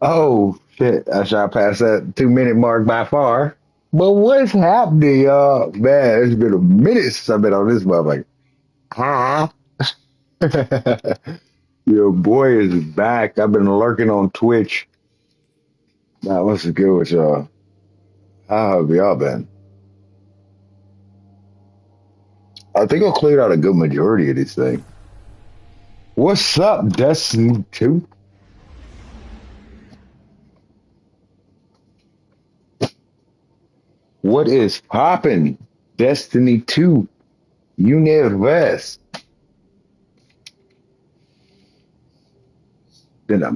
Oh shit! I shot past that 2 minute mark by far. But what's happening, y'all? Man, it's been a minute since I've been on this motherfucker. Huh? Your boy is back. I've been lurking on Twitch. Now, what's good with y'all? How have y'all been? I think I cleared out a good majority of these things. What's up, Destiny 2? What is poppin'? Destiny 2 Universe. Been a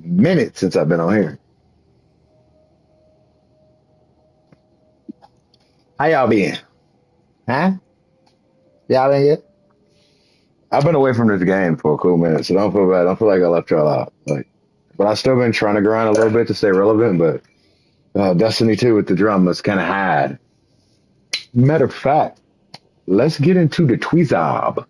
minute since I've been on here. How y'all been? Huh? Y'all been good? I've been away from this game for a cool minute, so don't feel bad. Don't feel like I left y'all out. But I've still been trying to grind a little bit to stay relevant. But Destiny 2 with the drum was kind of hard. Matter of fact, let's get into the Tweezob.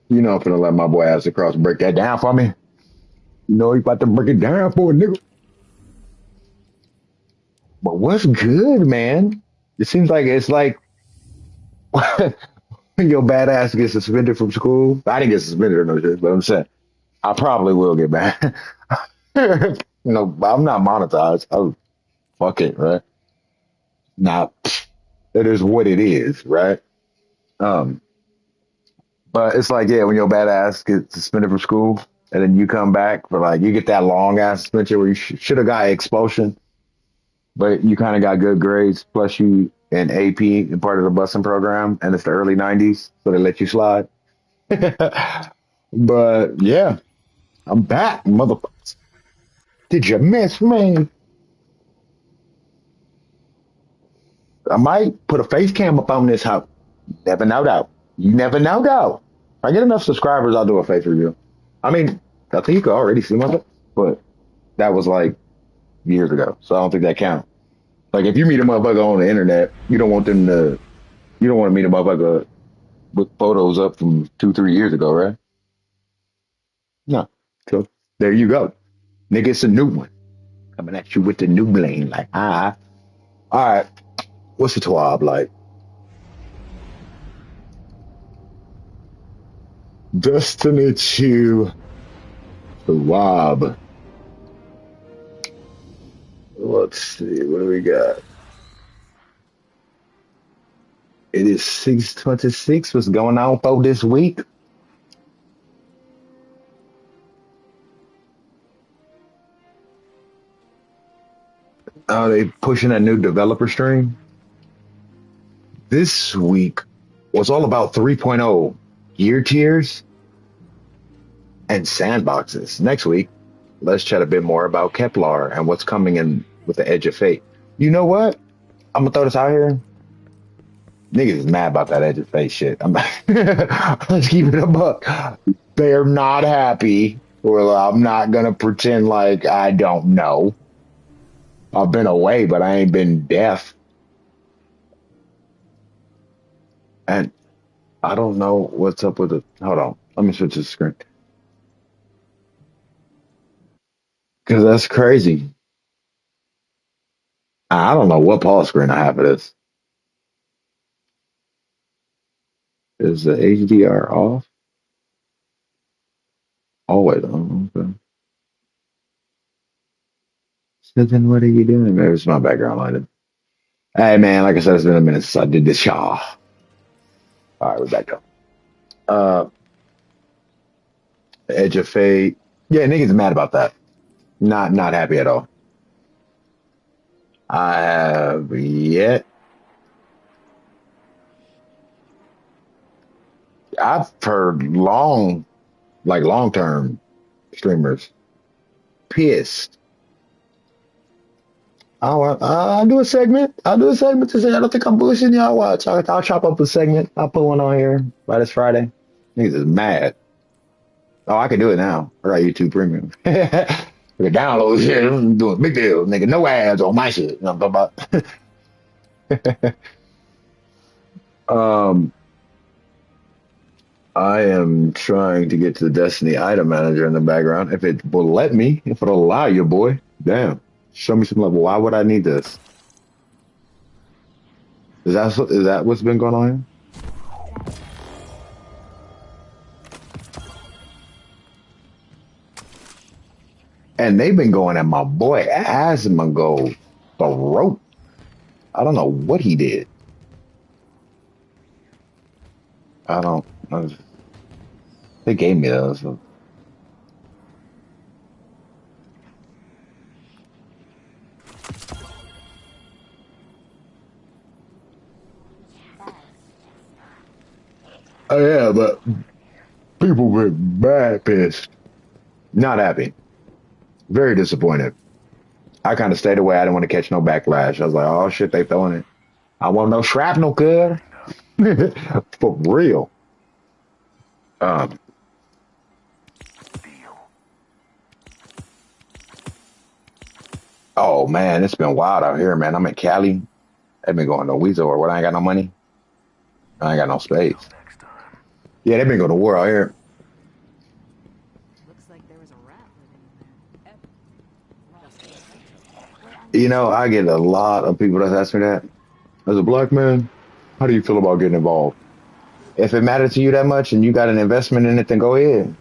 You know I'm finna let my boy Ass Across break that down for me. You know he about to break it down for a nigga. But what's good, man? It seems like it's like when your badass gets suspended from school. I didn't get suspended or no shit, but I'm saying I probably will get back. No, I'm not monetized. Oh, fuck it, right? Now, it is what it is, right? Um, but it's like, yeah, when your badass gets suspended from school and then you come back for like, you get that long ass suspension where you should have got expulsion, but you kind of got good grades, plus you in AP and part of the busing program, and it's the early 90s, so they let you slide. But yeah, I'm back, motherfuckers. Did you miss me? I might put a face cam up on this house. Never know though. You never know though. If I get enough subscribers, I'll do a face review. I mean, I think you could already see my face, but that was like years ago, so I don't think that counts. Like if you meet a motherfucker on the internet, you don't want to meet a motherfucker with photos up from 2, 3 years ago, right? No. So there you go. Nigga, it's a new one. Coming at you with the new bling. Like, ah. All right. What's the twab like? Destiny 2 twab. Let's see. What do we got? It is 6:26. What's going on for this week? Oh, they pushing a new developer stream. This week was all about 3.0 gear tiers and sandboxes. Next week, let's chat a bit more about Kepler and what's coming in with the Edge of Fate. You know what? I'm gonna throw this out here. Niggas is mad about that Edge of Fate shit. Let's keep it a buck. They're not happy. Well, I'm not gonna pretend like I don't know. I've been away, but I ain't been deaf. And I don't know what's up with it. Hold on. Let me switch the screen. Because that's crazy. I don't know what pause screen I have for this. Is the HDR off? Always on. Okay. So then what are you doing? Maybe it's my background lighting. Hey man, like I said, it's been a minute since I did this, y'all. All right, we're back up. Uh, Edge of Fate. Yeah, niggas mad about that. Not happy at all. I have yet. I've heard long term streamers pissed. I'll do a segment. I'll do a segment to say I don't think I'm bullshitting y'all. Watch. I'll chop up a segment. I'll put one on here by this Friday. Niggas is mad. Oh, I can do it now. I got YouTube Premium. I can download shit. I'm doing big deal, nigga. No ads on my shit. You know what I'm talking about? um, I am trying to get to the Destiny item manager in the background. If it will let me, if it'll allow you, boy. Damn. Show me some level. Why would I need this? Is that what's been going on? And they've been going at my boy Asmongold's throat. I don't know what he did. I don't. They gave me those. So. Oh yeah, but people get bad pissed. Not happy. Very disappointed. I kind of stayed away. I didn't want to catch no backlash. I was like, oh shit, they throwing it. I want no shrapnel, good. For real. Um. Oh man, it's been wild out here, man. I'm in Cali. They've been going to Weasel or what? I ain't got no money. I ain't got no space. Yeah, they've been going to war out here. Looks like there was a rat living You know, I get a lot of people that ask me that. As a black man, how do you feel about getting involved? If it matters to you that much and you got an investment in it, then go ahead.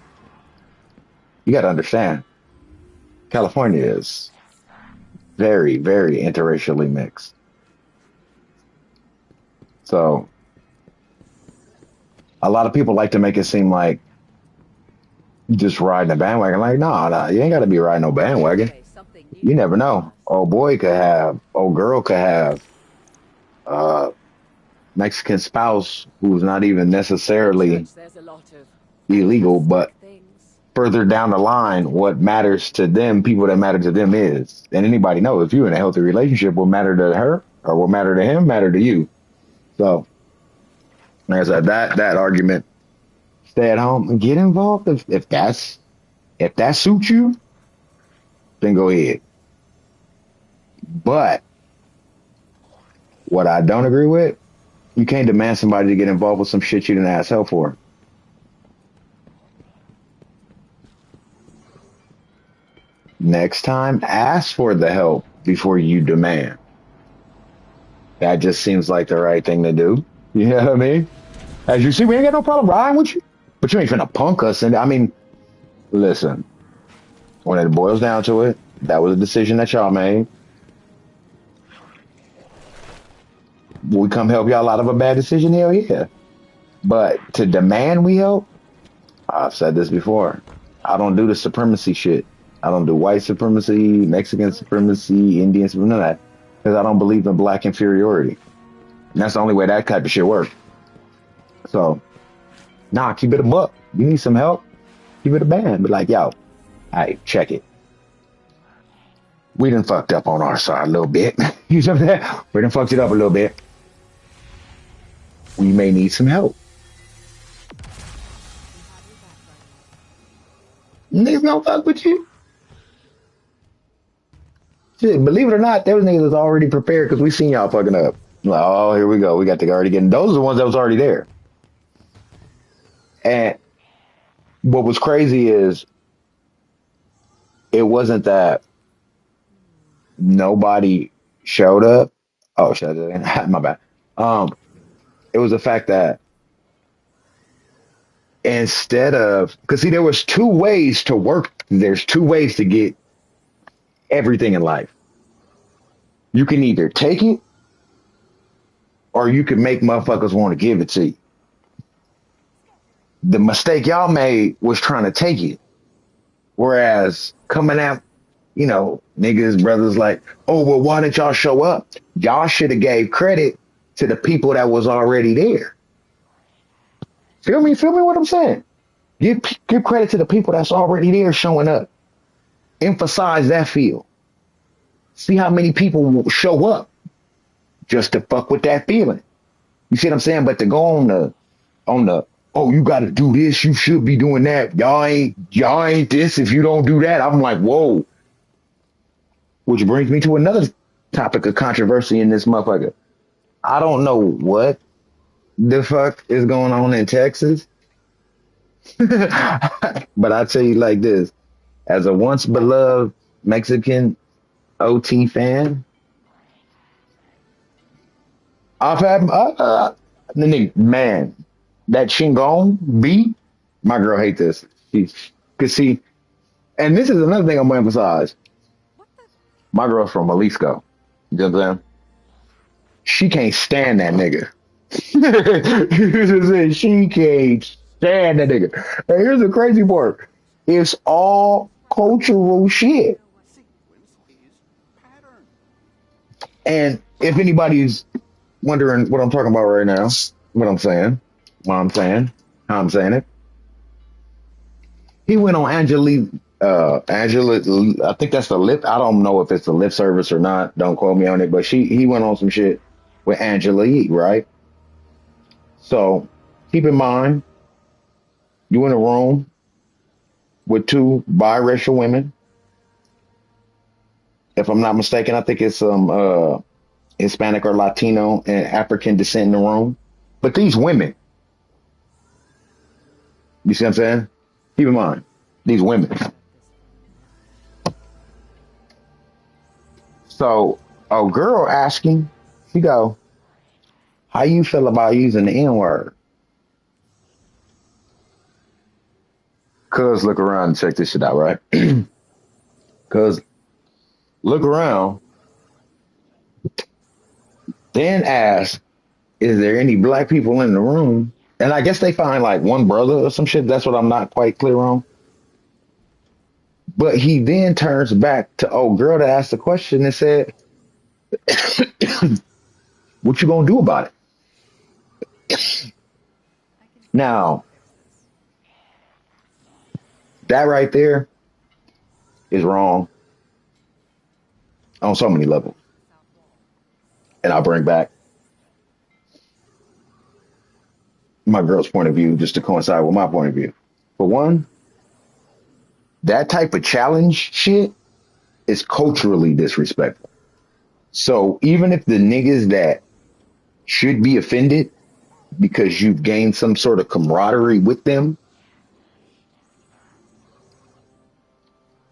You got to understand, California is very, very interracially mixed. So a lot of people like to make it seem like just riding a bandwagon. Like, nah, you ain't got to be riding no bandwagon. You never know. Old boy could have, old girl could have, uh, Mexican spouse who's not even necessarily illegal, but further down the line, what matters to them, people that matter to them is, and anybody knows if you're in a healthy relationship, what matter to her or what matter to him matter to you. So, like I said, that argument, stay at home and get involved if that suits you, then go ahead. But what I don't agree with, you can't demand somebody to get involved with some shit you didn't ask help for. Next time, ask for the help before you demand. That just seems like the right thing to do. You know what I mean? As you see, we ain't got no problem riding with you, but you ain't finna punk us. And I mean, listen, when it boils down to it, that was a decision that y'all made. Will we come help y'all out of a bad decision? Hell yeah. But to demand we help, I've said this before. I don't do the supremacy shit. I don't do white supremacy, Mexican supremacy, Indian supremacy, none of that. Because I don't believe in black inferiority. And that's the only way that type of shit works. So, nah, keep it a buck. You need some help? Keep it a band. But like, yo, hey, check it. We done fucked up on our side a little bit. You know what I'm saying? We done fucked it up a little bit. We may need some help. Niggas gonna fuck with you. Shit, believe it or not, those niggas was already prepared because we seen y'all fucking up. Like, oh, here we go. We got to already get. Those are the ones that was already there. And what was crazy is it wasn't that nobody showed up. Oh shit, my bad. It was the fact that instead of, because see, there was two ways to work. There's two ways to get everything in life. You can either take it or you can make motherfuckers want to give it to you. The mistake y'all made was trying to take it. Whereas coming out, you know, niggas, brothers like, oh, well, why didn't y'all show up? Y'all should have gave credit to the people that was already there. Feel me? Feel me what I'm saying? Give credit to the people that's already there showing up. Emphasize that field. See how many people will show up just to fuck with that feeling. You see what I'm saying? But to go on the, oh, you got to do this. You should be doing that. Y'all ain't this if you don't do that. I'm like, whoa. Which brings me to another topic of controversy in this motherfucker. I don't know what the fuck is going on in Texas, But I tell you like this, as a once beloved Mexican OT fan, I've had man, that Chingon beat. My girl hate this. She, cause see, and this is another thing I'm gonna emphasize. What the? My girl's from Jalisco. You know what I'm saying? She can't stand that nigga. She can't stand that nigga. And here's the crazy part. It's all cultural shit. And if anybody's wondering what I'm talking about right now, what I'm saying, what I'm saying, how I'm saying it, he went on Angela, I think that's the lip. I don't know if it's the lip service or not. Don't quote me on it, but he went on some shit with Angela Yee, right? So keep in mind, you in a room with two biracial women. If I'm not mistaken, I think it's some Hispanic or Latino and African descent in the room. But these women, you see what I'm saying? Keep in mind, these women. So a girl asking, she go, how you feel about using the N word? Cuz look around and check this shit out, right? Cuz look around, then ask, is there any black people in the room? And I guess they find like one brother or some shit. That's what I'm not quite clear on. But he then turns back to old girl that asked the question and said, what you gonna do about it? I can feel Now, that right there is wrong on so many levels. south wall. And I'll bring back my girl's point of view just to coincide with my point of view. For one, that type of challenge shit is culturally disrespectful. So even if the niggas that should be offended because you've gained some sort of camaraderie with them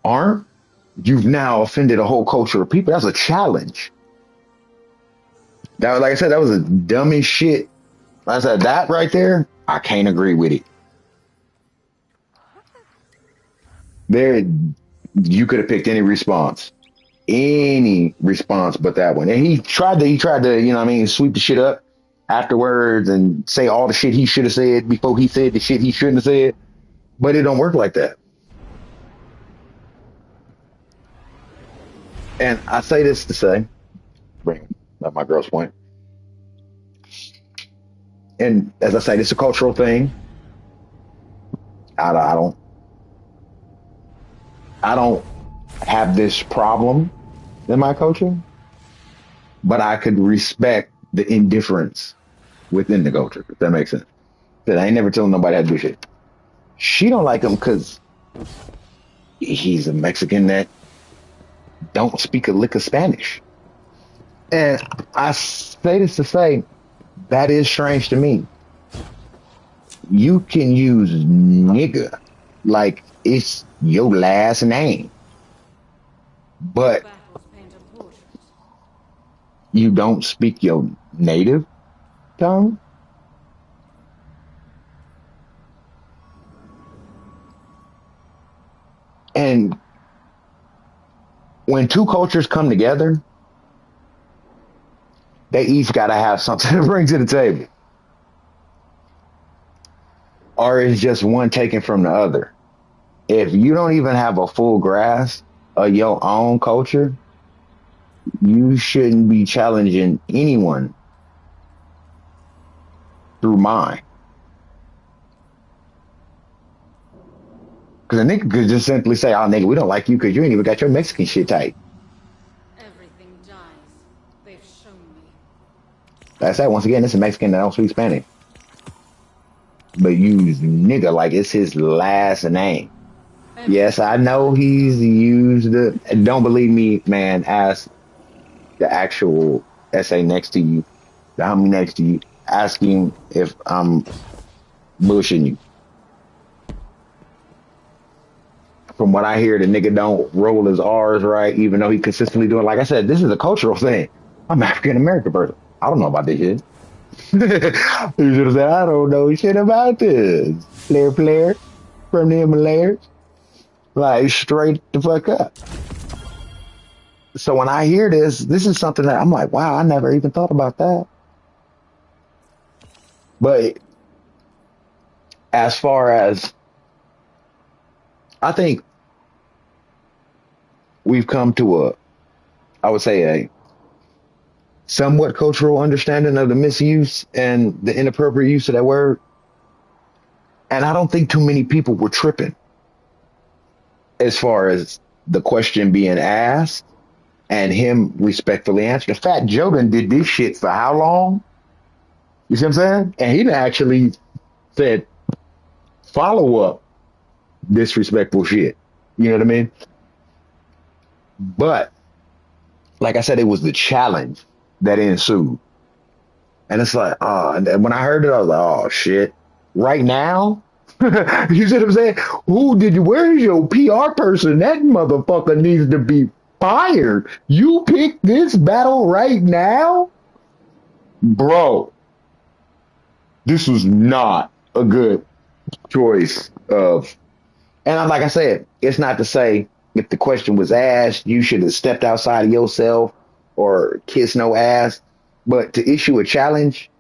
aren't, you've now offended a whole culture of people. That's a challenge. That, like I said, that was a dumbest shit. Like I said, that right there, I can't agree with it. What the? There, you could have picked any response but that one. And he tried to, you know what I mean, sweep the shit up afterwards and say all the shit he should have said before he said the shit he shouldn't have said. But it don't work like that. And I say this to say, bring up my girl's point. And as I say, this is a cultural thing. I don't, I don't have this problem in my culture, but I could respect the indifference within the culture, if that makes sense. That I ain't never telling nobody how to do shit. She don't like him because he's a Mexican that don't speak a lick of Spanish. And I say this to say that is strange to me. You can use nigga like it's your last name, but Battles painted portraits. you don't speak your native tongue. And when two cultures come together, they each got to have something to bring to the table. Or is just one taken from the other? If you don't even have a full grasp of your own culture, you shouldn't be challenging anyone through mine. Because a nigga could just simply say, oh, nigga, we don't like you because you ain't even got your Mexican shit tight. Everything dies. They've shown me. That's that. Once again, it's a Mexican that don't speak Spanish. But use nigga like it's his last name. Yes, I know he's used the. Don't believe me, man. Ask the actual essay next to you, the homie next to you. Ask him if I'm bullshitting you. From what I hear, the nigga don't roll his R's right, even though he consistently doing. Like I said, this is a cultural thing. I'm African American person. I don't know about this shit. You should have said, I don't know shit about this. Player from the Himalayas. Like straight the fuck up. So when I hear this is something that I'm like, wow, I never even thought about that. But as far as I think we've come to I would say a somewhat cultural understanding of the misuse and the inappropriate use of that word. And I don't think too many people were tripping as far as the question being asked and him respectfully answering. Fat Joe done did this shit for how long? You see what I'm saying? And he done actually said follow up disrespectful shit. You know what I mean? But like I said, it was the challenge that ensued. And it's like, and when I heard it, I was like, oh shit. Right now, you see what I'm saying? Where's your PR person? That motherfucker needs to be fired. You picked this battle right now? Bro, this was not a good choice of, and like I said, it's not to say if the question was asked, you should have stepped outside of yourself or kiss no ass, but to issue a challenge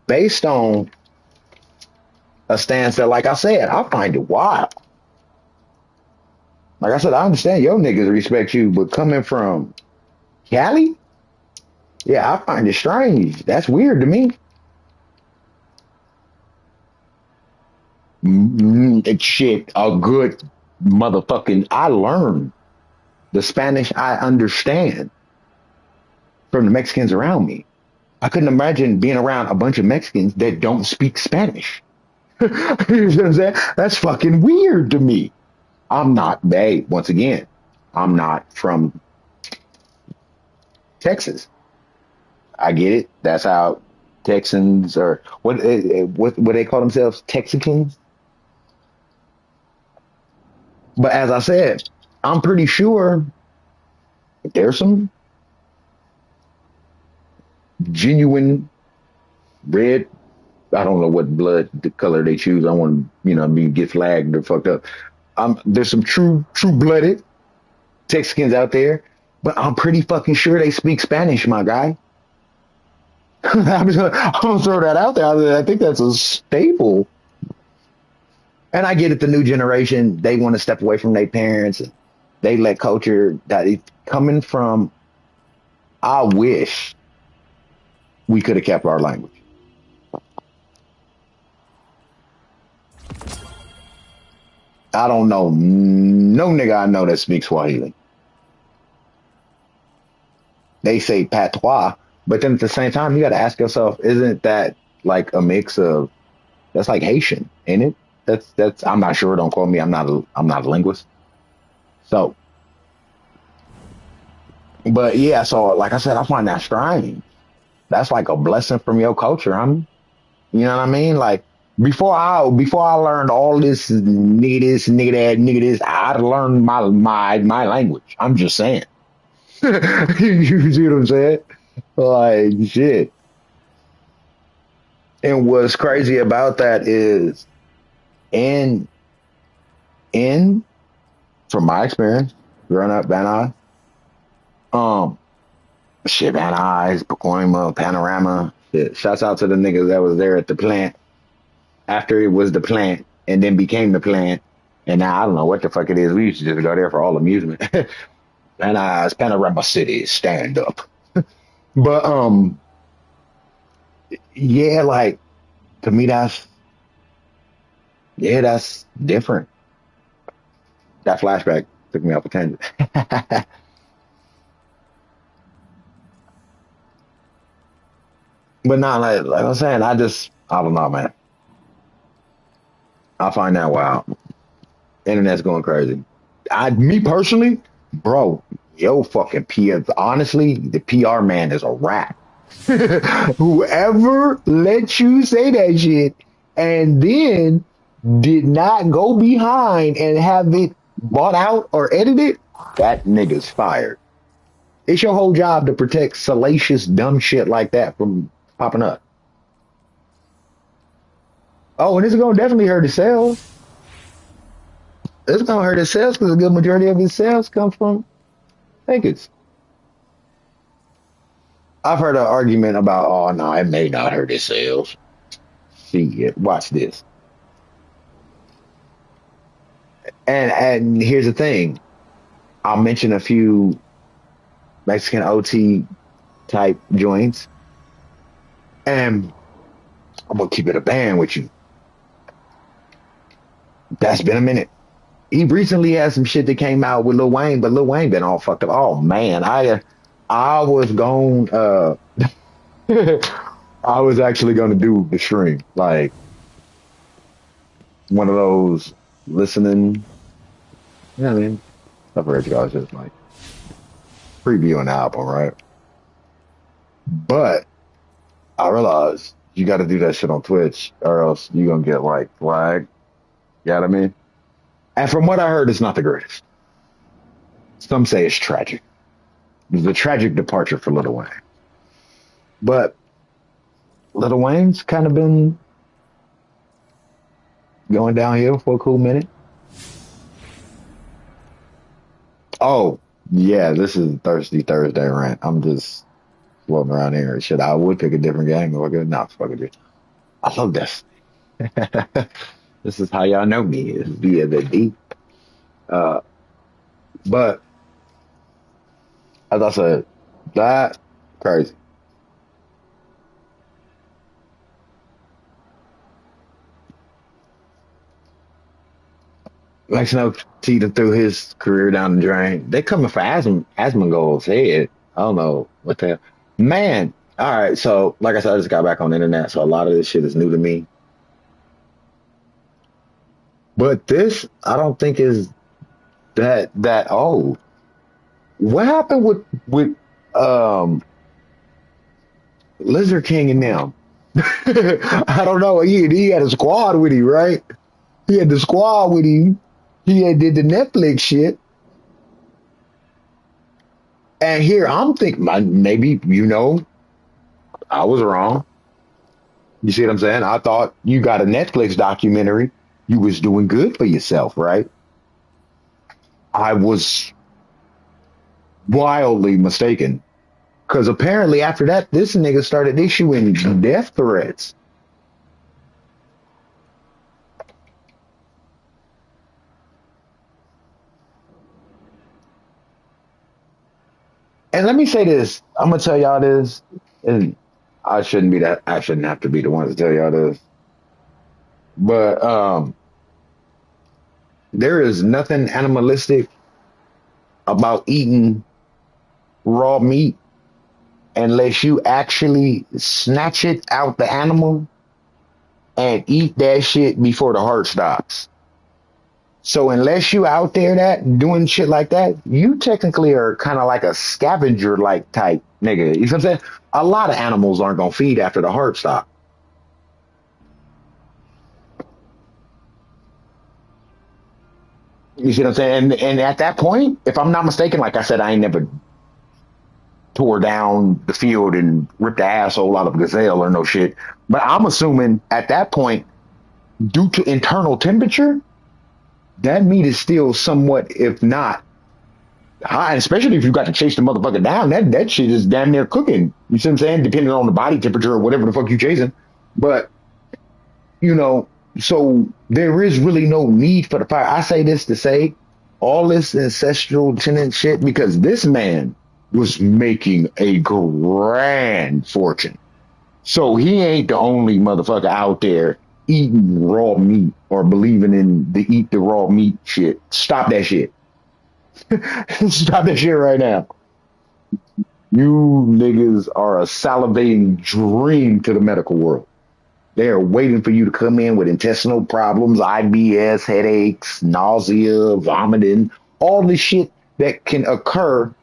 based on a stance that, like I said, I find it wild. Like I said, I understand your niggas respect you, but coming from Cali, yeah, I find it strange. That's weird to me. Shit, a good motherfucking. I learned the Spanish I understand from the Mexicans around me. I couldn't imagine being around a bunch of Mexicans that don't speak Spanish. You know what I'm saying? That's fucking weird to me. I'm not, once again, I'm not from Texas. I get it. That's how Texans or what they call themselves, Texicans. But as I said, I'm pretty sure there's some genuine red. I don't know what blood the color they choose. I want to, get flagged or fucked up. There's some true blooded Texicans out there, but I'm pretty fucking sure they speak Spanish, my guy. I'm gonna throw that out there. I think that's a staple. And I get it, the new generation, they want to step away from their parents. They let culture that is coming from. I wish we could have kept our language. I don't know no nigga I know that speaks Swahili. They say patois, but then at the same time, you got to ask yourself, isn't that like a mix of, that's like Haitian, ain't it? That's I'm not sure. Don't quote me. I'm not a linguist. So, but yeah. So like I said, I find that strange. That's like a blessing from your culture. You know what I mean? Like before I learned all this nigga that, nigga this, I'd learned my language. I'm just saying. You see what I'm saying? Like shit. And what's crazy about that is in in from my experience growing up Van Nuys, shit, Van Nuys, Pacoima, Panorama. Shit. Shouts out to the niggas that was there at the plant after it was the plant and then became the plant. And now I don't know what the fuck it is. We used to just go there for all amusement. Van Nuys, Panorama City, stand up. But yeah, like to me that's different. That flashback took me off a tangent. But not like I was saying, I don't know, man. I find that wild. Internet's going crazy. Me personally, bro, yo, fucking PR. Honestly, the PR man is a rat. Whoever lets you say that shit and then did not go behind and have it bought out or edited, that nigga's fired. It's your whole job to protect salacious, dumb shit like that from popping up. Oh, and it's gonna definitely hurt his sales. It's gonna hurt his sales because a good majority of his sales come from tickets. I've heard an argument about, oh no, it may not hurt his sales. See it. Watch this. And here's the thing. I'll mention a few Mexican OT type joints, and I'm gonna keep it a band with you. That's been a minute. He recently had some shit that came out with Lil Wayne, but Lil Wayne been all fucked up. Oh man, I was going I was actually gonna do the stream, like one of those listening. Yeah, I mean, I've heard you guys just like preview an album, right? But I realized you got to do that shit on Twitch, or else you're gonna get like flagged. You know what I mean? And from what I heard, it's not the greatest. Some say it's tragic. It's a tragic departure for Lil Wayne. But Lil Wayne's kind of been going downhill for a cool minute. Oh, yeah, this is Thirsty Thursday rant. I'm just floating around here and shit. I would pick a different game. Or good. Nah, fuck it. I love this. This is how y'all know me, is via the deep. But as I said, that crazy. Like Snow teeter threw his career down the drain. They coming for Asmongold's head. I don't know what the hell. Man. All right. So, like I said, I just got back on the internet, so a lot of this shit is new to me. But this, I don't think is that old. What happened with Lizard King and them? I don't know. He had a squad with him, right? He had the squad with him. He had did the Netflix shit. And here I'm thinking, maybe, I was wrong. You see what I'm saying? I thought you got a Netflix documentary. You was doing good for yourself, right? I was wildly mistaken. Because apparently after that, this nigga started issuing death threats. And let me say this. I'm gonna tell y'all this, and I shouldn't have to be the one to tell y'all this. But there is nothing animalistic about eating raw meat unless you actually snatch it out the animal and eat that shit before the heart stops. So unless you out there doing shit like that, you technically are kind of like a scavenger like type nigga. You know what I'm saying? A lot of animals aren't gonna feed after the heart stop. You see what I'm saying? And at that point, if I'm not mistaken, like I said, I ain't never tore down the field and ripped the asshole out of a gazelle or no shit. But I'm assuming at that point, due to internal temperature, that meat is still somewhat, if not high, especially if you got to chase the motherfucker down. That shit is damn near cooking. You see what I'm saying? Depending on the body temperature or whatever the fuck you chasing. But, so there is really no need for the fire. I say this to say all this ancestral tenant shit because this man was making a grand fortune. So he ain't the only motherfucker out there eating raw meat or believing in the eat the raw meat shit. Stop that shit. Stop that shit right now. You niggas are a salivating dream to the medical world. They are waiting for you to come in with intestinal problems, IBS, headaches, nausea, vomiting, all this shit that can occur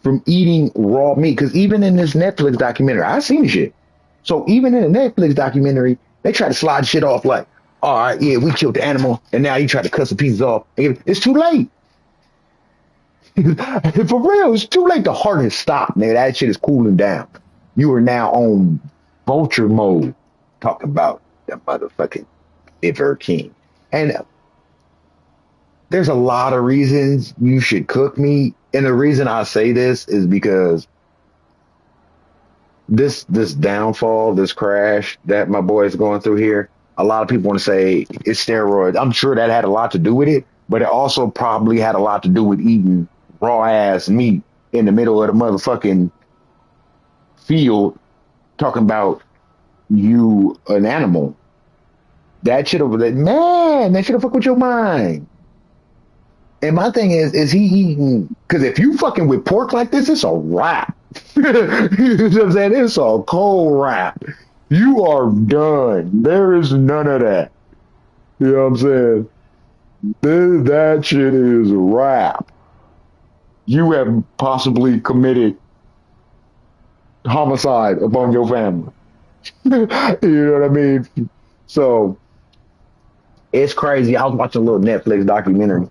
from eating raw meat. Because even in this Netflix documentary, I seen the shit. So even in the Netflix documentary, they try to slide shit off like, All right, yeah, we killed the animal, and now you try to cut some pieces off. It's too late. For real, it's too late. The heart has stopped, man. That shit is cooling down. You are now on vulture mode. Talking about the motherfucking liver king. And there's a lot of reasons you should cook meat. And the reason I say this is because this downfall, this crash that my boy is going through here, a lot of people want to say it's steroids. I'm sure that had a lot to do with it, but it also probably had a lot to do with eating raw ass meat in the middle of the motherfucking field, talking about you an animal. That should have, man, that should have fucked with your mind. And my thing is he eating? Because if you fucking with pork like this, it's a wrap. You know what I'm saying? It's a cold wrap. You are done. There is none of that. You know what I'm saying? That shit is wrap. You have possibly committed homicide upon your family. You know what I mean? So it's crazy. I was watching a little Netflix documentary.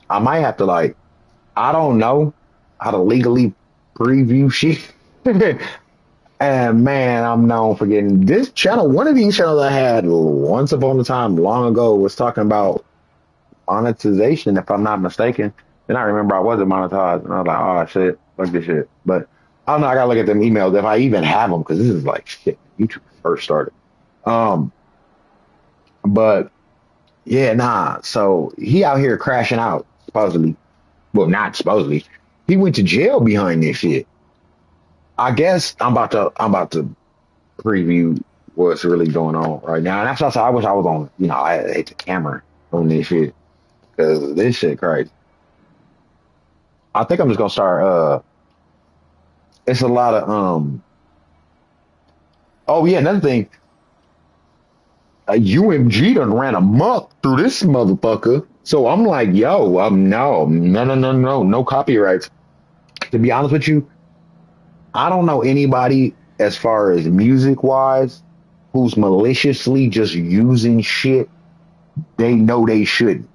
I might have to like, I don't know how to legally preview shit. And man, I'm known for getting this channel. One of these channels I had once upon a time, long ago, was talking about monetization, if I'm not mistaken. Then I remember I wasn't monetized, and I was like, oh shit, fuck this shit. But I don't know. I gotta look at them emails if I even have them, because this is like shit. YouTube first started. Um, but yeah, nah. So he out here crashing out, supposedly. Well, not supposedly. He went to jail behind this shit. I guess I'm about to preview what's really going on right now. And that's why I said I wish I was on, I hate the camera on this shit because this shit crazy. I think I'm just gonna start. It's a lot of Oh yeah, another thing. UMG done ran amok through this motherfucker. So I'm like, yo, no, no, no, no, no, no copyrights. To be honest with you, I don't know anybody as far as music wise who's maliciously just using shit they know they shouldn't.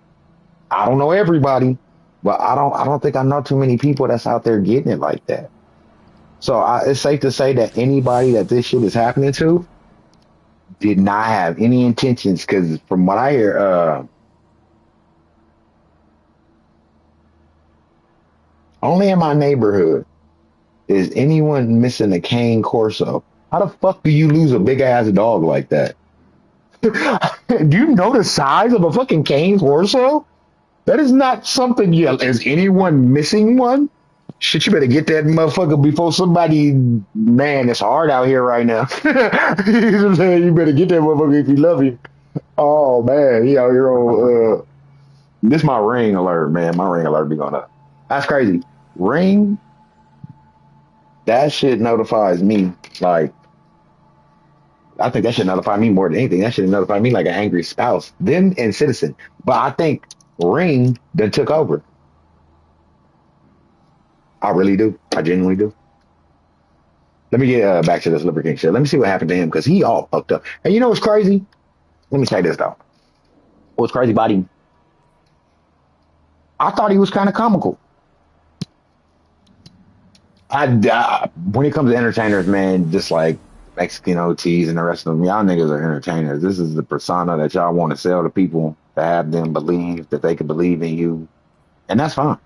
I don't know everybody, but I don't think I know too many people that's out there getting it like that. So it's safe to say that anybody that this shit is happening to did not have any intentions. Because from what I hear, only in my neighborhood is anyone missing a cane corso. How the fuck do you lose a big ass dog like that? Do you know the size of a fucking cane corso? That is not something. Yeah, is anyone missing one? Shit, you better get that motherfucker before somebody. Man, it's hard out here right now. You know what I'm saying? You better get that motherfucker if you love him. Oh man, he out here on. This my ring alert, man. My ring alert be going up. That's crazy. Ring. That shit notifies me. Like I think that should notify me more than anything. That should notify me like an angry spouse, them and citizen. But I think Ring that took over. I really do. I genuinely do. Let me get back to this Liver King shit. Let me see what happened to him because he all fucked up. And you know what's crazy? Let me say this though. What's crazy about him? I thought he was kind of comical. When it comes to entertainers, man, just like Mexican OTs and the rest of them, y'all niggas are entertainers. This is the persona that y'all want to sell to people to have them believe that they can believe in you, and that's fine.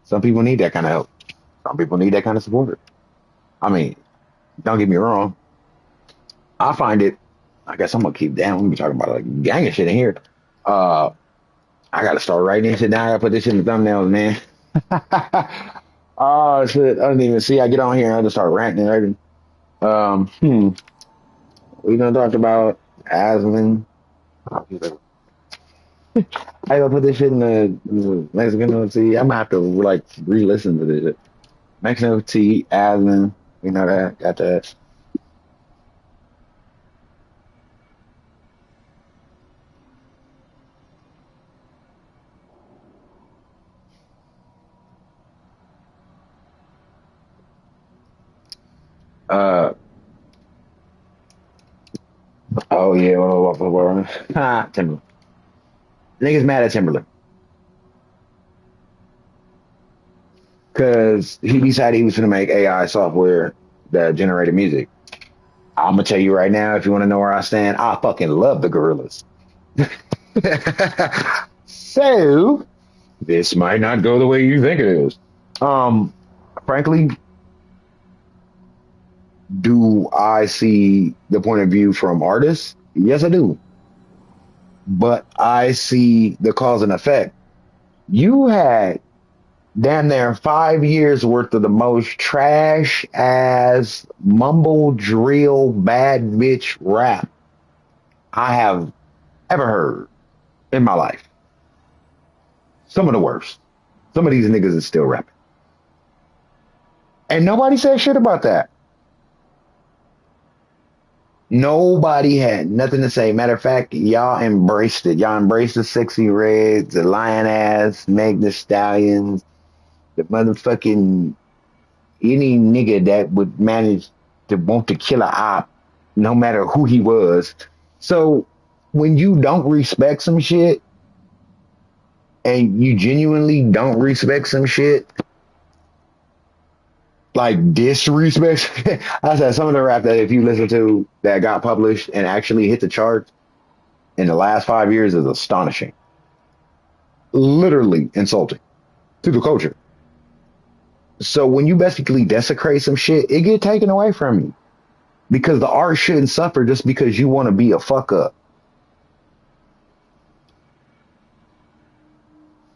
Some people need that kind of help. Some people need that kind of support. I mean, don't get me wrong. I find it. I guess I'm gonna keep down. We be talking about like gang of shit in here. Uh, I gotta start writing this shit down. I gotta put this shit in the thumbnails, man. Oh shit! I didn't even see. I get on here and I just start ranting and everything. We gonna talk about Aslan. I gotta put this shit in the Mexican OT. I'm gonna have to like re-listen to this shit. Mexican OT, Aslan. You know that. Got that. Uh oh, Oh yeah, Timberland. Niggas mad at Timberland because he decided he was going to make AI software that generated music. I'm gonna tell you right now, if you want to know where I stand, I fucking love the Gorillas. So this might not go the way you think it is. Um, Frankly, do I see the point of view from artists? Yes, I do. But I see the cause and effect. You had damn near 5 years worth of the most trash ass mumble drill bad bitch rap I have ever heard in my life. Some of the worst. Some of these niggas is still rapping. And nobody said shit about that. Nobody had nothing to say. Matter of fact, y'all embraced it. Y'all embraced the sexy reds, the lion ass, Meg the Stallions, the motherfucking any nigga that would manage to want to kill a op, no matter who he was. So when you don't respect some shit and you genuinely don't respect some shit, like disrespect, I said some of the rap that if you listen to that got published and actually hit the charts in the last 5 years is astonishing. Literally insulting to the culture. So when you basically desecrate some shit, it get taken away from you because the art shouldn't suffer just because you want to be a fuck up.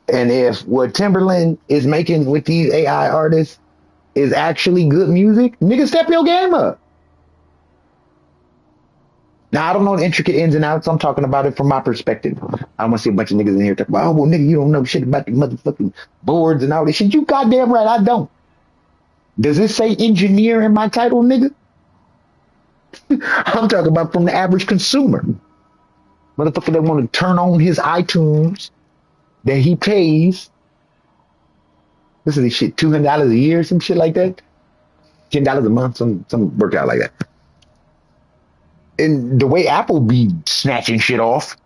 And if what Timberland is making with these AI artists is actually good music, nigga, step your game up. Now, I don't know the intricate ins and outs. I'm talking about it from my perspective. I want to see a bunch of niggas in here talking about, oh, well, nigga, you don't know shit about the motherfucking boards and all this shit. You goddamn right, I don't. Does it say engineer in my title, nigga? I'm talking about from the average consumer. Motherfucker that want to turn on his iTunes that he pays. This is this shit, $200 a year, some shit like that. $10 a month, some work out like that. And the way Apple be snatching shit off,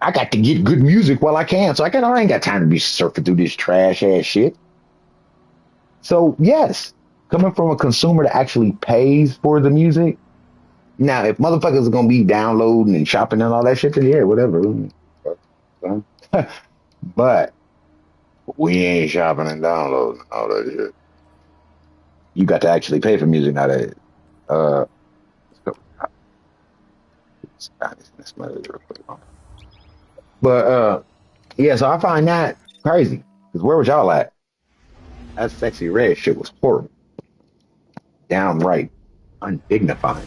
I got to get good music while I can. So I ain't got time to be surfing through this trash ass shit. So yes, coming from a consumer that actually pays for the music. Now, if motherfuckers are gonna be downloading and shopping and all that shit, then yeah, whatever. But we ain't shopping and downloading all that shit. You got to actually pay for music nowadays. Uh, but yeah, so I find that crazy. Because where was y'all at? That sexy red shit was horrible, downright undignified.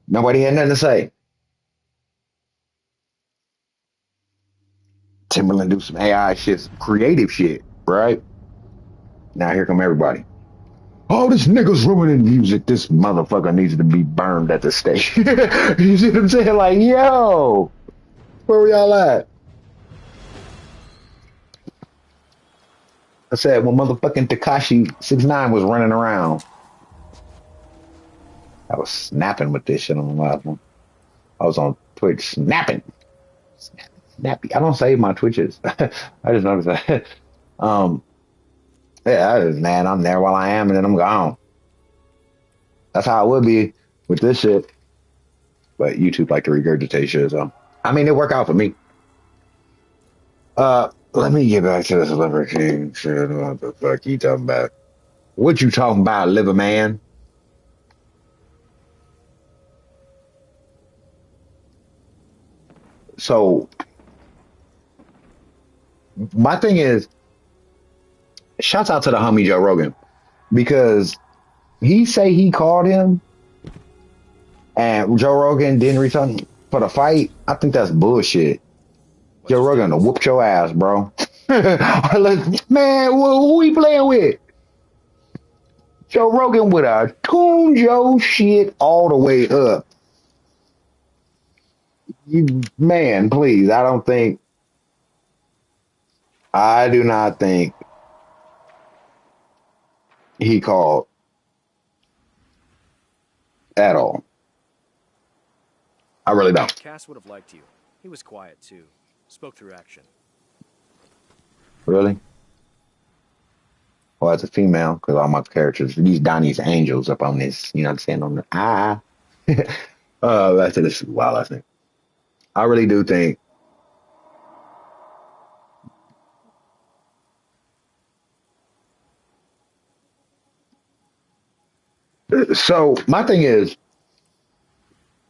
Nobody had nothing to say. Timberland do some AI shit, some creative shit, right? Now here come everybody. Oh, this nigga's ruining music. This motherfucker needs to be burned at the stake. You see what I'm saying? Like, yo, where we all at? I said when motherfucking Takashi 6ix9ine was running around, I was snapping with this shit on the last one. I was on Twitch snapping, snappy. I don't save my Twitches. I just noticed that. Um, yeah, I just man, I'm there while I am, and then I'm gone. That's how it would be with this shit. But YouTube like to regurgitate shit, so I mean it worked out for me. Let me get back to the celebrity shit. What the fuck you talking about? What you talking about, liver man? So my thing is, shouts out to the homie Joe Rogan because he say he called him and Joe Rogan didn't return for the fight. I think that's bullshit. Joe Rogan to whoop your ass, bro. Man, who we playing with? Joe Rogan would have tuned your shit all the way up. You man, please. I do not think he called at all. I really don't. Cass would have liked you. He was quiet too. Spoke through action. Really. Well, as a female, because all my characters, these Donnie's angels up on this, you know what I'm saying, on the that's it. This is wild, I think. I really do think. So my thing is,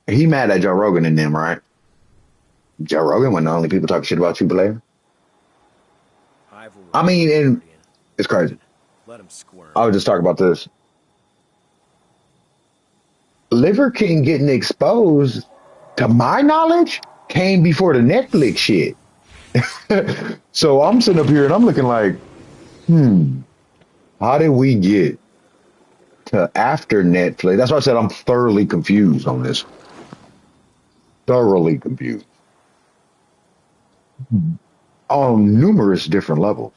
he mad at Joe Rogan and them, right? Joe Rogan wasn't the only people talking shit about you, Blair. Hive will I remain mean, the and guardian. it's crazy. Let him squirm. I was just talking about this. Liver King getting exposed, to my knowledge, came before the Netflix shit. So I'm sitting up here and I'm looking like, how did we get to after Netflix? That's why I said I'm thoroughly confused on this. Thoroughly confused on numerous different levels.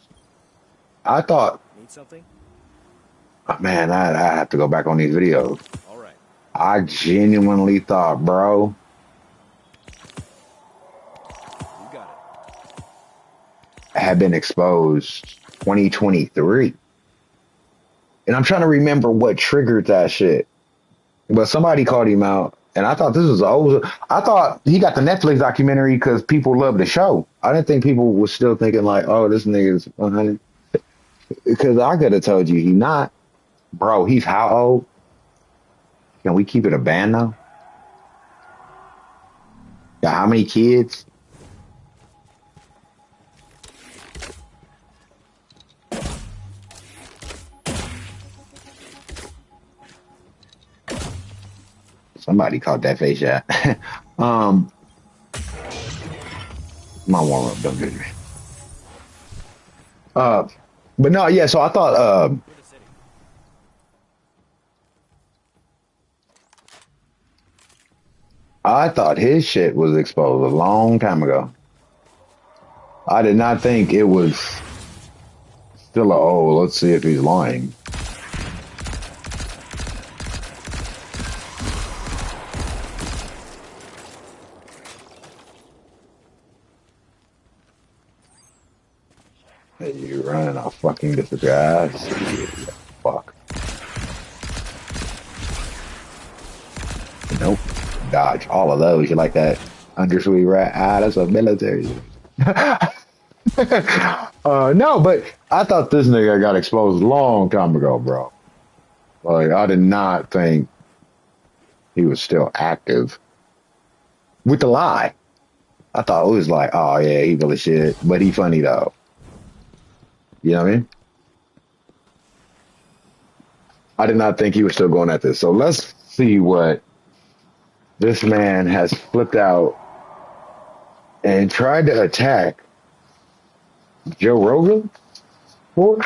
I thought, Need something? man, I have to go back on these videos. All right. I genuinely thought, bro, You got had been exposed 2023. And I'm trying to remember what triggered that shit. But somebody called him out, and I thought this was old. I thought he got the Netflix documentary because people love the show. I didn't think people was still thinking like, oh, this nigga's 100. Because I could have told you he not. Bro, he's how old? Can we keep it a band now? Got how many kids? Somebody caught that face shot. um, my warm up, don't get me. But no, yeah. So I thought, it. For the city. his shit was exposed a long time ago. I did not think it was still a, oh, let's see if he's lying. Hey, you running off fucking disappear. Fuck. Nope. Dodge all of those. You like that undersweet rat? Ah, that's a military. No, but I thought this nigga got exposed a long time ago, bro. Like, I did not think he was still active with the lie. I thought it was like, oh yeah, he full of shit, but he funny though. You know what I mean? I did not think he was still going at this. So let's see what this man has flipped out and tried to attack Joe Rogan for.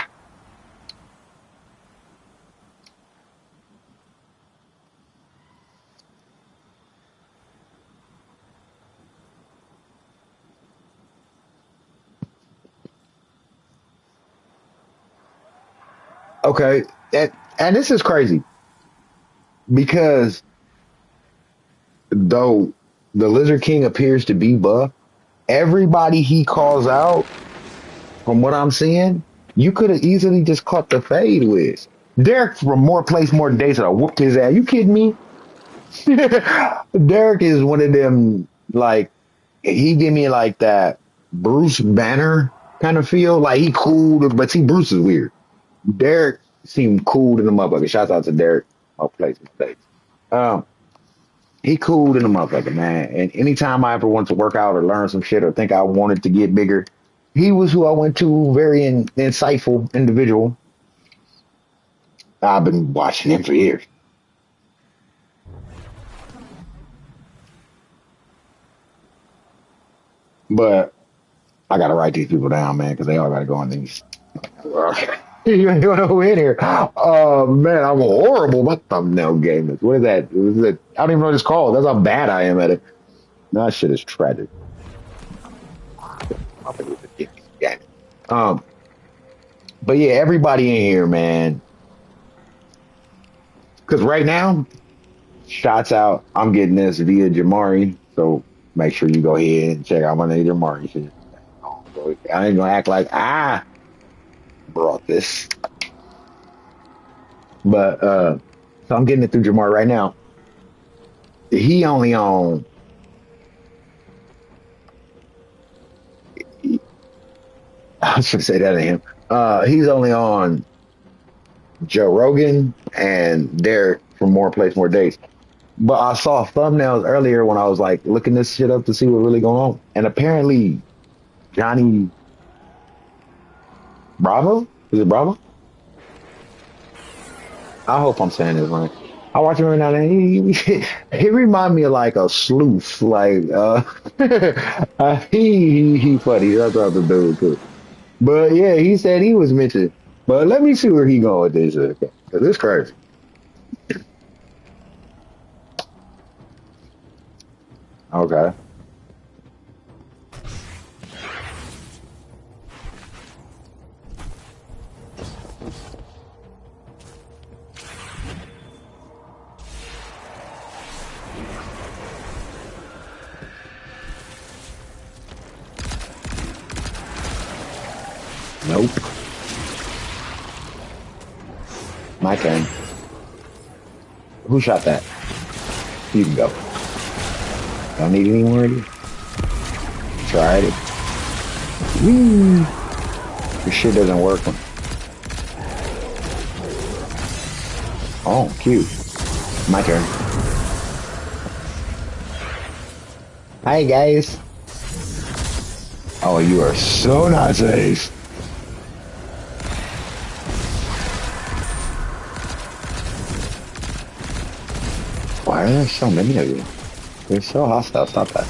Okay, and this is crazy because though the Lizard King appears to be buff, everybody he calls out, from what I'm seeing, you could have easily just caught the fade with. Derek from More Place, More Days that I whooped his ass. You kidding me? Derek is one of them, like, he give me like that Bruce Banner kind of feel. Like he cool, but see, Bruce is weird. Derek seemed cool in the motherfucker. Shouts out to Derek. More Place, More Days. Um, he cool in the motherfucker, man. And anytime I ever wanted to work out or learn some shit or think I wanted to get bigger, he was who I went to. Very insightful individual. I've been watching him for years. But I gotta write these people down, man, because they all gotta go on these. You don't know who in here. Oh man, I'm horrible. My thumbnail game is. What is that? I don't even know what it's called. That's how bad I am at it. No, that shit is tragic. Um, but yeah, everybody in here, man. Because right now, Shots out. I'm getting this via Jamari, so make sure you go ahead and check out my name Jamari shit. I ain't gonna act like I brought this, but so I'm getting it through Jamari right now. He only on. I should say that to him. He's only on Joe Rogan and Derek for More Place More Dates. But I saw thumbnails earlier when I was like looking this shit up to see what really going on, and apparently Johnny Bravo is it Bravo? I hope I'm saying this right. I watch him every now and then. He remind me of like a sleuth. Like he funny. That's what the dude too. But yeah, he said he was mentioned. But let me see where he going with this. Cause it's crazy. Okay. Nope. My turn. Who shot that? You can go. Don't need any more of you. Tried it. Woo! This shit doesn't work. Oh, cute. My turn. Hi guys. Oh, you are so not safe. Why are there so many of you? You're so hostile. Stop that.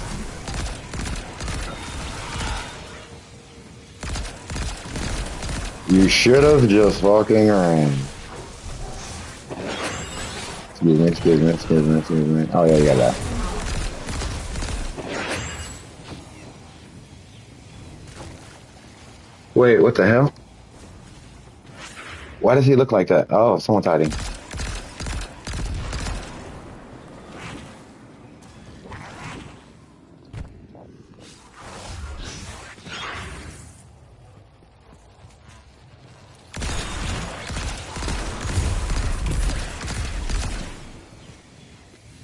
You should have just fucking ran. Excuse me, excuse me, excuse me, excuse me. Oh yeah, you got that. Wait, what the hell? Why does he look like that? Oh, someone's hiding.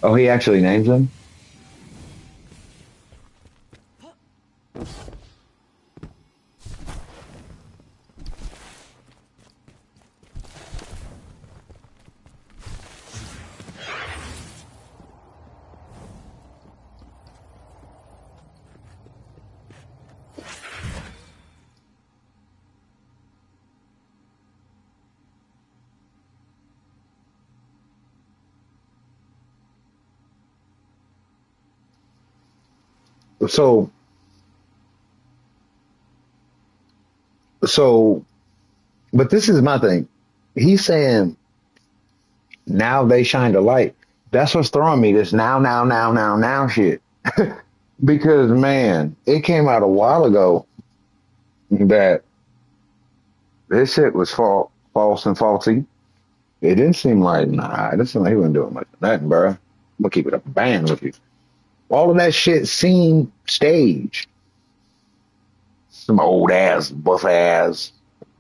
Oh, he actually names them? So, so, but this is my thing. He's saying now they shined a light. That's what's throwing me. This now shit. Because man, it came out a while ago that this shit was false and faulty. It didn't seem like nah. It didn't seem like he wasn't doing much of nothing, bro. I'm gonna keep it a band with you. All of that shit seemed staged. Some old ass, buff ass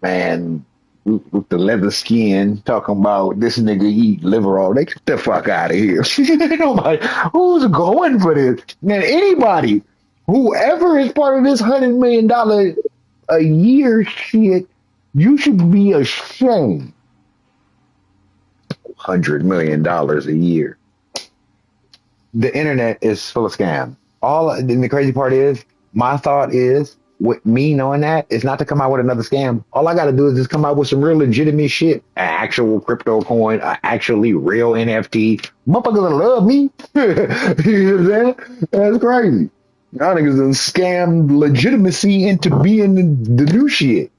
man with the leather skin talking about this nigga eat liver all day. Get the fuck out of here. Nobody who's going for this. Man, anybody, whoever is part of this $100 million a year shit, you should be ashamed. $100 million a year. The internet is full of scam. All and the crazy part is, my thought is, with me knowing that, is not to come out with another scam. All I got to do is just come out with some real legitimate shit, an actual crypto coin, an actually real NFT. Motherfuckers gonna love me. You know what I'm saying? That's crazy. Y'all niggas done scammed legitimacy into being the new shit.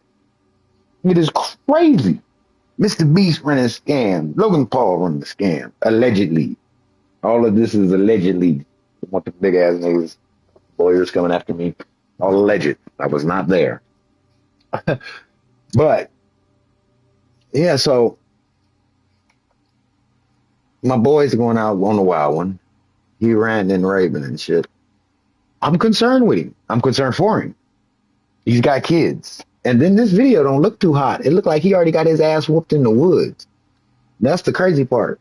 It is crazy. Mr. Beast running a scam. Logan Paul running a scam. Allegedly. All of this is allegedly. I want the big ass niggas, lawyers coming after me. All alleged. I was not there. But yeah, so my boy's going out on the wild one. He ranting and raving and shit. I'm concerned with him. I'm concerned for him. He's got kids. And then this video don't look too hot. It looked like he already got his ass whooped in the woods. That's the crazy part.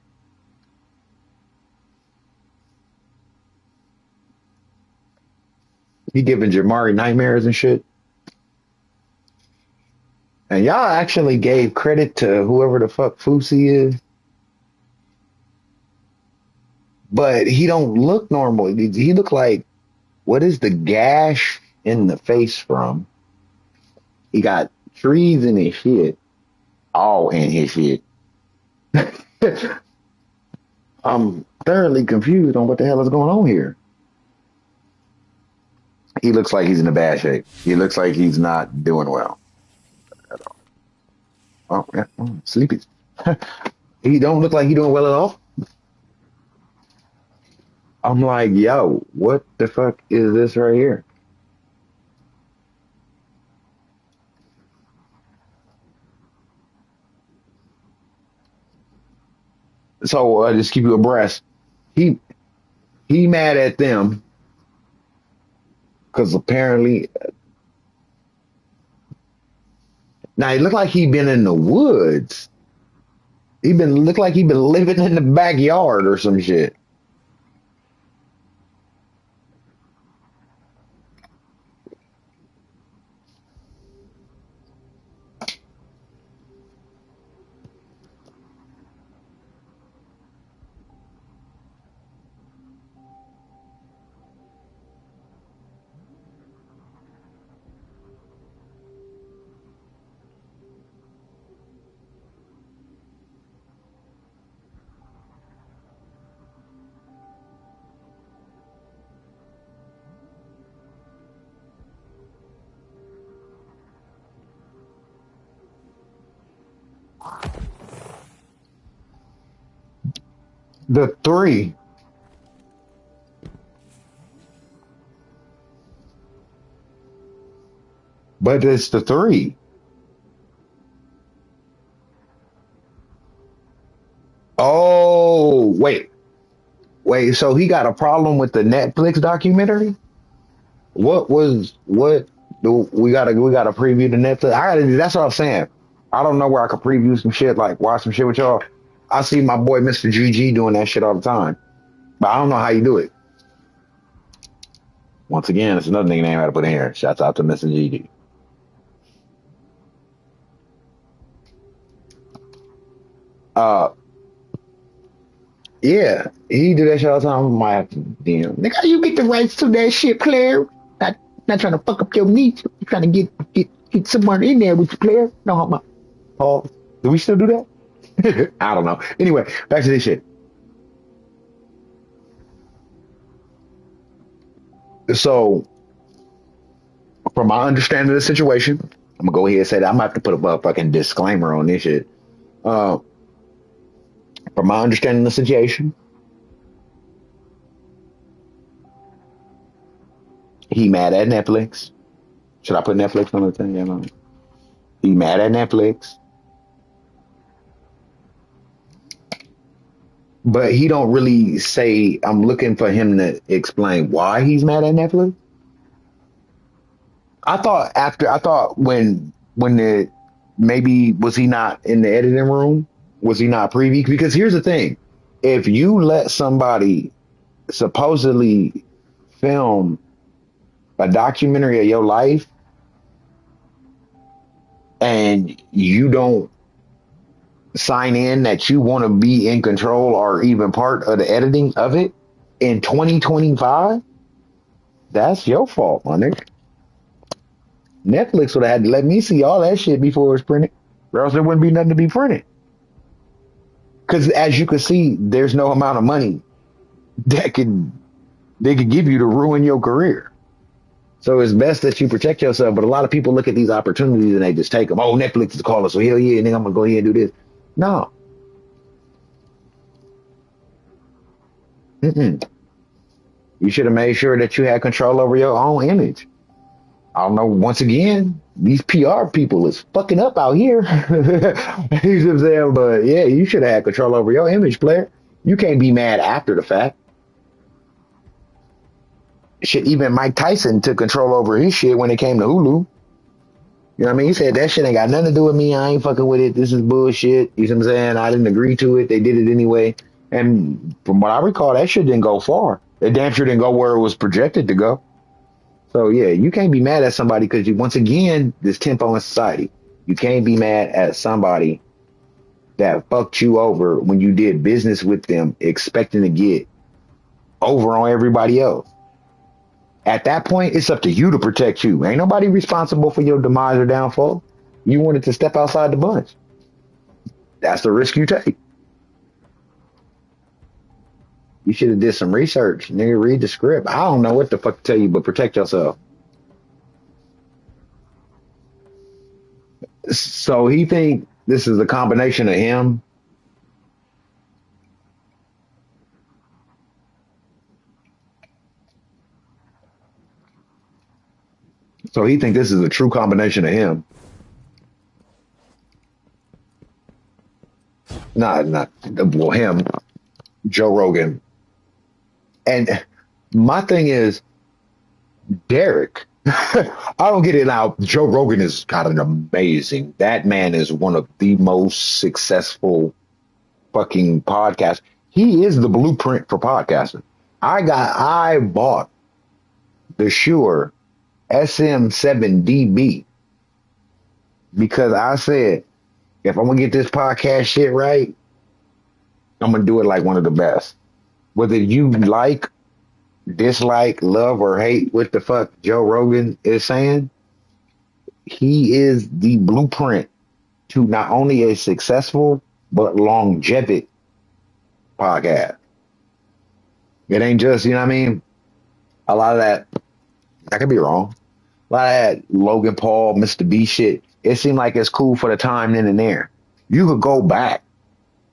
He giving Jamari nightmares and shit. And y'all actually gave credit to whoever the fuck Fousey is. But he don't look normal. He look like, what is the gash in the face from? He got trees in his shit. All in his shit. I'm thoroughly confused on what the hell is going on here. He looks like he's in a bad shape. He looks like he's not doing well at all. Oh, yeah, sleepy. He don't look like he's doing well at all. I'm like, yo, what the fuck is this right here? So just keep you abreast. He mad at them because apparently now he looked like he been in the woods. Look like he been living in the backyard or some shit. The three. But it's the three. Oh, wait. So he got a problem with the Netflix documentary? What do we gotta preview the Netflix? That's what I'm saying. I don't know where I could preview some shit, like watch some shit with y'all. I see my boy Mr. GG doing that shit all the time. But I don't know how you do it. Once again, it's another nigga name I had to put in here. Shouts out to Mr. GG. Uh Yeah, he do that shit all the time. I might have to DM. Nigga, you get the rights to that shit, player. Not trying to fuck up your niche. You trying to get someone in there with you, player. No, I'm not. Paul, do we still do that? I don't know. Anyway, back to this shit. So, from my understanding of the situation, I'm gonna go ahead and say that I'm gonna have to put a fucking disclaimer on this shit. Uh, from my understanding of the situation, he mad at Netflix. Should I put Netflix on the thing? Yeah, no. He mad at Netflix, but he don't really say. I'm looking for him to explain why he's mad at Netflix. I thought when the maybe was he not in the editing room? Was he not privy? Because here's the thing: if you let somebody supposedly film a documentary of your life and you don't sign in that you want to be in control or even part of the editing of it in 2025, that's your fault, my nigga. Netflix would have had to let me see all that shit before it was printed, or else there wouldn't be nothing to be printed. Because as you can see, there's no amount of money that they could give you to ruin your career. So it's best that you protect yourself. But a lot of people look at these opportunities and they just take them. Oh, Netflix is calling, so hell yeah, and then I'm gonna go ahead and do this. No. Mm-mm. You should have made sure that you had control over your own image. I don't know. Once again, these PR people is fucking up out here. You know what I'm saying? But yeah, you should have had control over your image, player. You can't be mad after the fact. Shit, even Mike Tyson took control over his shit when it came to Hulu. You know what I mean? He said that shit ain't got nothing to do with me. I ain't fucking with it. This is bullshit. You know what I'm saying? I didn't agree to it. They did it anyway. And from what I recall, that shit didn't go far. It damn sure didn't go where it was projected to go. So yeah, you can't be mad at somebody because you, once again, this tempo in society. You can't be mad at somebody that fucked you over when you did business with them, expecting to get over on everybody else. At that point, it's up to you to protect you. Ain't nobody responsible for your demise or downfall. You wanted to step outside the bunch. That's the risk you take. You should have did some research. Nigga, read the script. I don't know what the fuck to tell you, but protect yourself. So he think this is a combination of him. So he think this is a true combination of him. Not well, him, Joe Rogan. And my thing is, Derek. I don't get it now. Joe Rogan has got an amazing. That man is one of the most successful fucking podcasts. He is the blueprint for podcasting. I bought the Shure SM7DB because I said, if I'm gonna get this podcast shit right, I'm gonna do it like one of the best. Whether you like, dislike, love, or hate what the fuck Joe Rogan is saying, he is the blueprint to not only a successful but longevity podcast. It ain't just, you know what I mean? A lot of that, I could be wrong. A lot of that Logan Paul, Mr. B shit, it seemed like it's cool for the time then and there. You could go back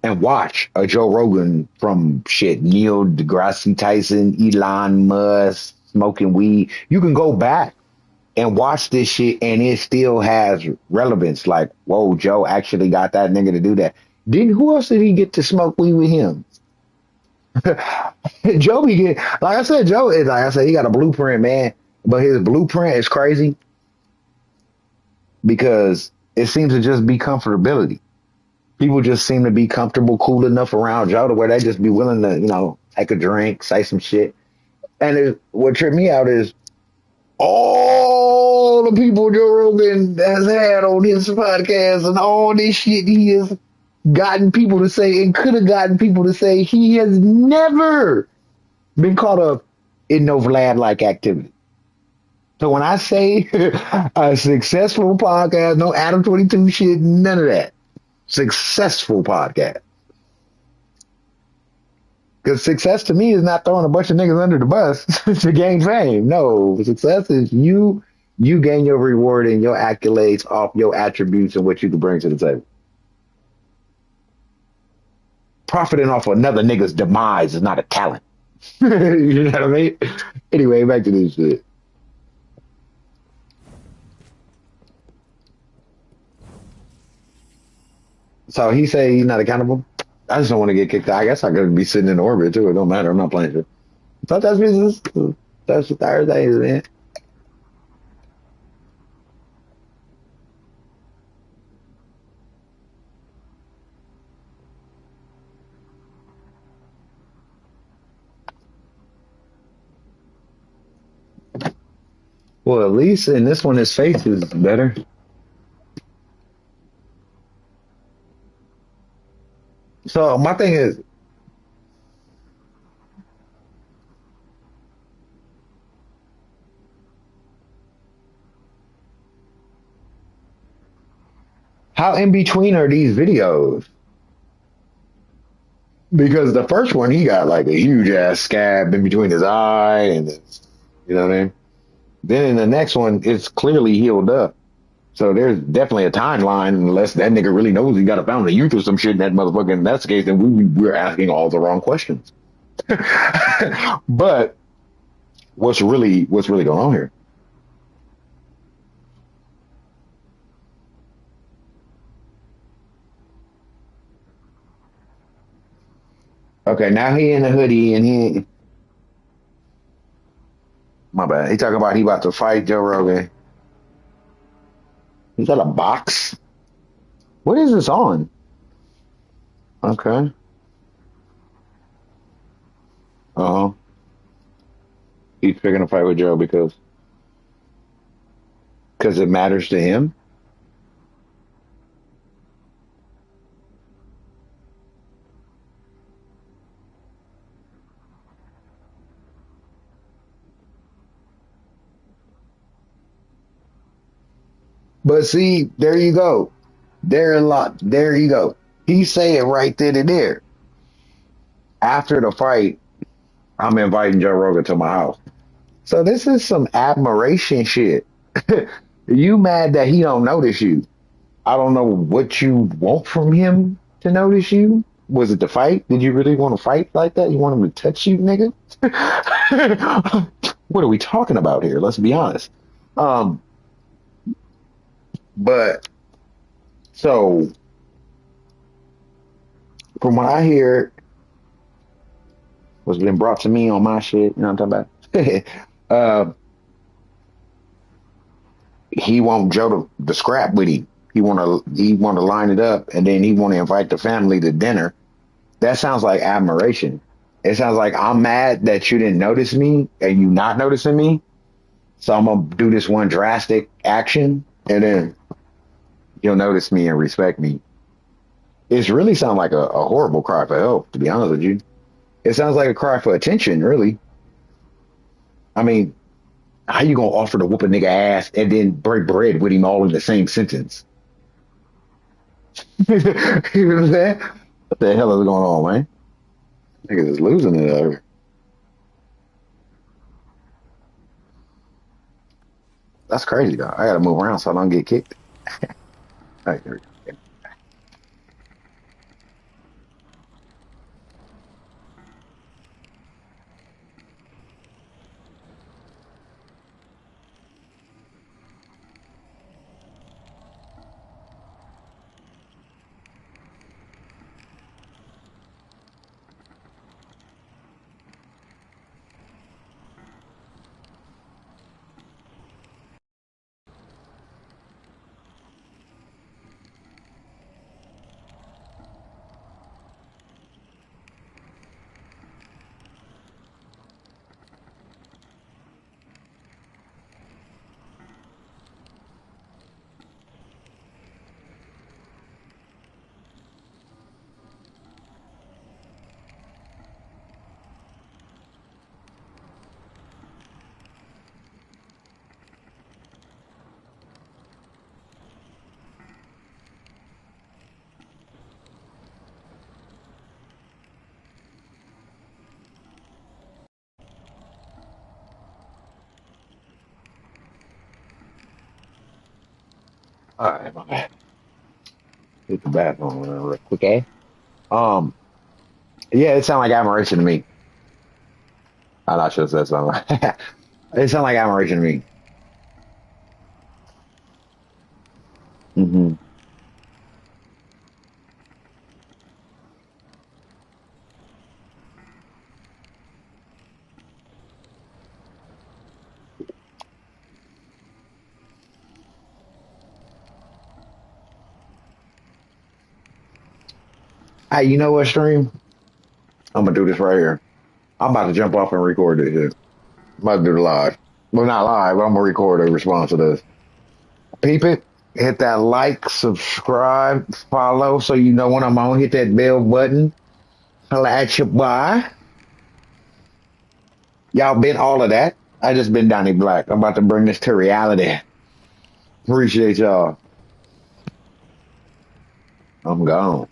and watch a Joe Rogan from shit, Neil deGrasse Tyson, Elon Musk, smoking weed. You can go back and watch this shit and it still has relevance. Like, whoa, Joe actually got that nigga to do that. Who else did he get to smoke weed with him? Joe be get, like I said, Joe is, like I said, he got a blueprint, man. But his blueprint is crazy because it seems to just be comfortability. People just seem to be comfortable, cool enough around Joe to where they just be willing to, take a drink, say some shit. And what tripped me out is all the people Joe Rogan has had on his podcast and all this shit he has gotten people to say and could have gotten people to say, he has never been caught up in no Vlad-like activity. So when I say a successful podcast, no Adam 22 shit, none of that. Successful podcast. Because success to me is not throwing a bunch of niggas under the bus to gain fame. No, success is you gain your reward and your accolades off your attributes and what you can bring to the table. Profiting off another nigga's demise is not a talent. You know what I mean? Anyway, back to this shit. So he say he's not accountable. I just don't want to get kicked out. I guess I could be sitting in orbit too. It don't matter. I'm not playing shit. Thought that's business. That's what Thursdays, man. Well, at least in this one, his face is better. So my thing is, how in between are these videos? Because the first one, he got like a huge ass scab in between his eye, and you know what I mean. Then in the next one, it's clearly healed up. So there's definitely a timeline, unless that nigga really knows he got a fountain of youth or some shit in that motherfucker. In that case, then we're asking all the wrong questions. But what's really going on here? Okay, now he in the hoodie and he. My bad. He talking about he about to fight Joe Rogan. He got a box. What is this on? Okay. Uh huh. He's picking a fight with Joe because it matters to him. But see, there you go. There a lot. There you go. He say it right then and there. After the fight, I'm inviting Joe Rogan to my house. So this is some admiration shit. You mad that he don't notice you? I don't know what you want from him to notice you. Was it the fight? Did you really want to fight like that? You want him to touch you, nigga? What are we talking about here? Let's be honest. Um, but so from what I hear, what's been brought to me on my shit, you know what I'm talking about? He want Joe to scrap with him. He want to line it up, and then he want to invite the family to dinner. That sounds like admiration. It sounds like I'm mad that you didn't notice me and you not noticing me. So I'm gonna do this one drastic action, and then you'll notice me and respect me. It's really sound like a horrible cry for help, to be honest with you. It sounds like a cry for attention, really. I mean, how you gonna offer to whoop a nigga ass and then break bread with him all in the same sentence? You know what I'm saying? What the hell is going on, man? Niggas is losing it over here. That's crazy, though. I gotta move around so I don't get kicked. All right, there we go. All right, my bad. Hit the bathroom real quick, eh? Um, yeah, it sounded like admiration to me. I'm not sure if that's something. It sounded like admiration to me. Hmm. Hey, you know what, stream? I'm gonna do this right here. I'm about to jump off and record this shit. I'm about to do the live. Well, not live, but I'm gonna record a response to this. Peep it. Hit that like, subscribe, follow, so you know when I'm on. Hit that bell button. Holla at your boy. Y'all been all of that. I just been Donnie Blacc. I'm about to bring this to reality. Appreciate y'all. I'm gone.